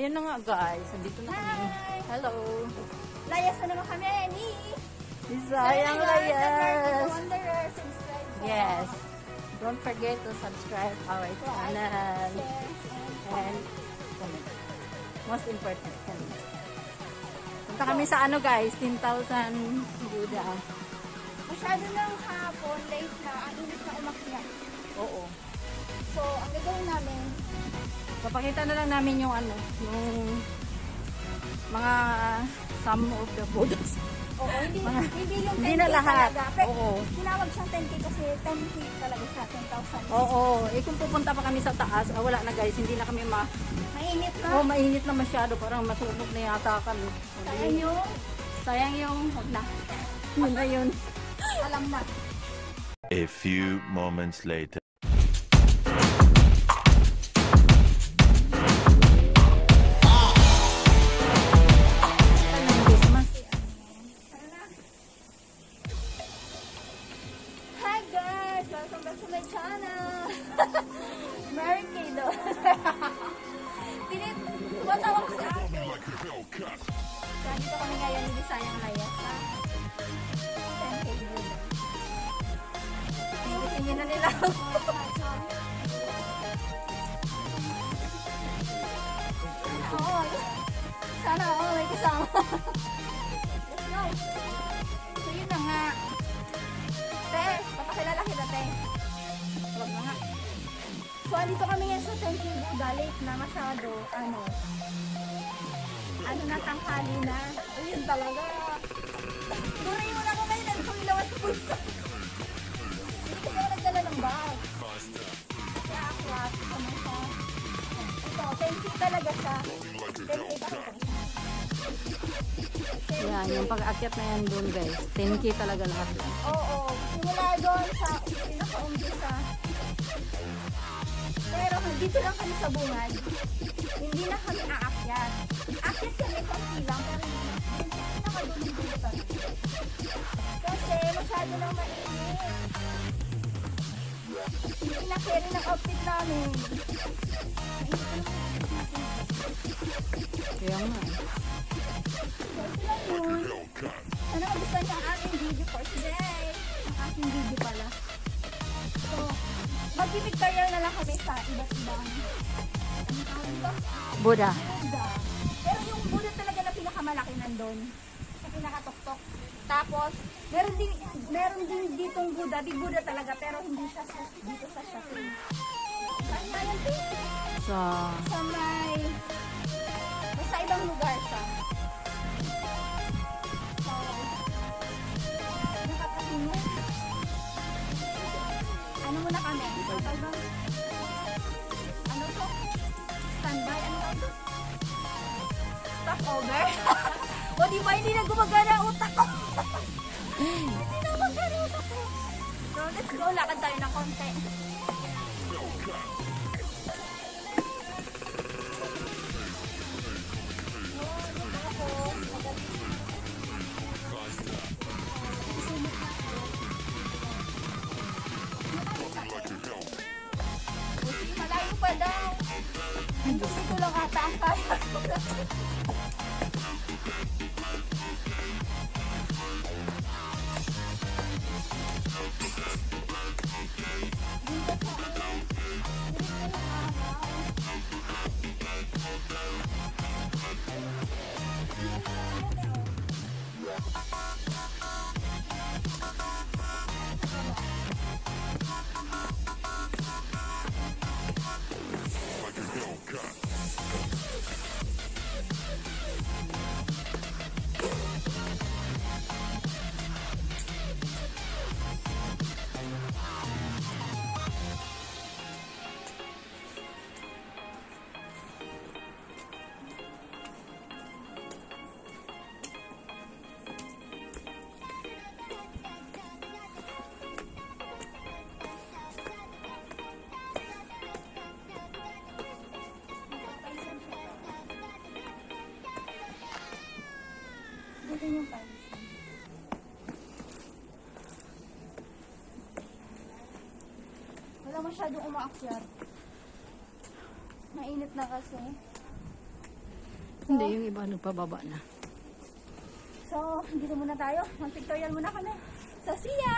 ayun na nga guys. Nandito na kami. Hello. Layas na naman kami ni Sayang Layas. Wanderers. Yes. Don't forget to subscribe our channel. And comment. Most important, comment. Punta kami sa ano guys, 10,000 Buddha. Masyado ng hapon, late na, ang init na umakyat. Oo. So, ang gagawin namin, Papakita na lang namin yung ano, yung mga some of the Buddhas. oo, hindi yung Hindi 10K na lahat. talaga. Pero, Oo. tinawag siyang 10K kasi 10K talaga siya, 10,000. Oo. Eh kung pupunta pa kami sa taas, wala na guys, hindi na kami Mainit na. mainit na masyado, parang masubok na yata kami. Sayang yung, wag na. Yun na yun. Alam na. A few moments later. Hi guys! Welcome back to my channel! Mary Kay doon. Tumatawa ko sa akin. So, dito kami ngayon ni Sayang Layas. Tingin na nila. Sana all may kasama. Let's go! So yun na nga. Te, papakilala kita, te. Wag na nga. So, andito kami ngayon sa Thank You Buddha. Late na masyado. Ano na, tanghali na. Ayun talaga. Duray mo na ako ngayon. Ano kami lawan sa bulsa. Hindi kasi ako nagdala ng bag. Kaya akwat. Ito, thank you talaga siya. Thank you talaga. Yan, yung pag-akyat na yan doon guys. 10K talaga lahat yan. Oo. Simula doon sa pinaka-umpisa. Pero dito lang kami sa bungad. Hindi na kami aakyat. Aakyat kami konti lang, pero hindi nakadulong dito talaga. Kasi masyado nang mainit. Hindi na carry ng outfit namin. Kaya nga. So, ito lang yun. Sana magustuhan niyo ang aking video for today. Ang aking video pala. So, mag-pictorial na lang kami sa iba't ibang Buddha. Buddha. Pero yung Buddha talaga na pinakamalaki nandun. Sa pinakatuktok. Tapos, meron din ditong Buddha. Big Buddha talaga, pero hindi siya dito sa shopping. Saan nga yan? Sa may... Sa ibang lugar siya. So, nakakatingin. Ano muna kami? Ano to? Standby? Ano to? Stop over? O diba hindi na gumagana ang utak ko? Hindi na gumagana ang utak ko. So let's go, lakad tayo ng konti. Malayo pa daw. Dito lang ata ang kaya. Dito yung palisan. Wala masyadong umaakyat. Mainit na kasi. Hindi, yung iba nagpababa na. So, dito muna tayo. Mag-pictorial muna kami. So, see ya!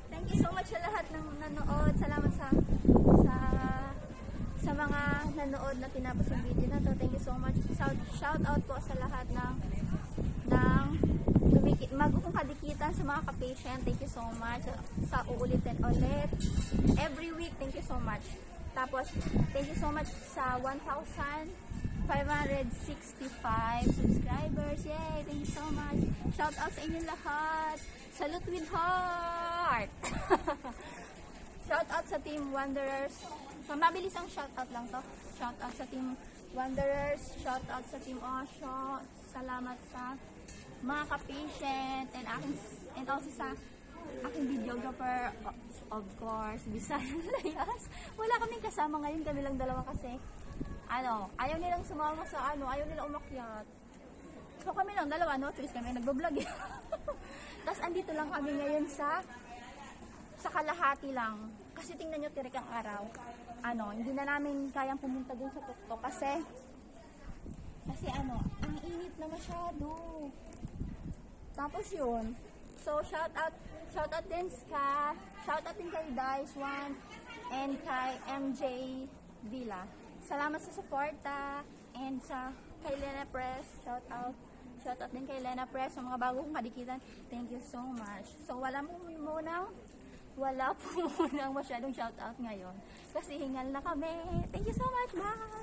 Thank you so much sa lahat ng nanood. Salamat sa mga nanood na tinapos yung video na to. Thank you so much. Shout out po sa lahat ng magkong kadikitan sa mga ka-patient. Thank you so much. Sa uulitin ulit. Every week, thank you so much. Tapos, thank you so much sa 1,565 subscribers. Yay! Thank you so much. Shout out sa inyo lahat. Salute with heart! Shout out sa Team Wanderers. Mabilis ang shout out lang to. Shout out sa Team Wanderers. Shout out sa Team Osho. Salamat sa mga ka-patient and also sa aking videographer, of course, Bisayan Layas. Wala kaming kasama ngayon, kami lang dalawa kasi ayaw nilang sumama sa ayaw nilang umakyat. So kami lang dalawa, no choice kami nagbo-vlog. Tapos andito lang kami ngayon sa kalahati lang. Kasi tingnan nyo, tirik ang araw. Hindi na namin kayang pumunta dun sa tuktok kasi ang init na masyado. Tapos yun, So, shout out din kay Dice1 and kay MJ Villa. Salamat sa suporta and kay Lena Press, shout out din kay Lena Press sa mga bagong kadikitan. Thank you so much. So, wala po munang masyadong shout out ngayon kasi hingal na kami. Thank you so much. Bye!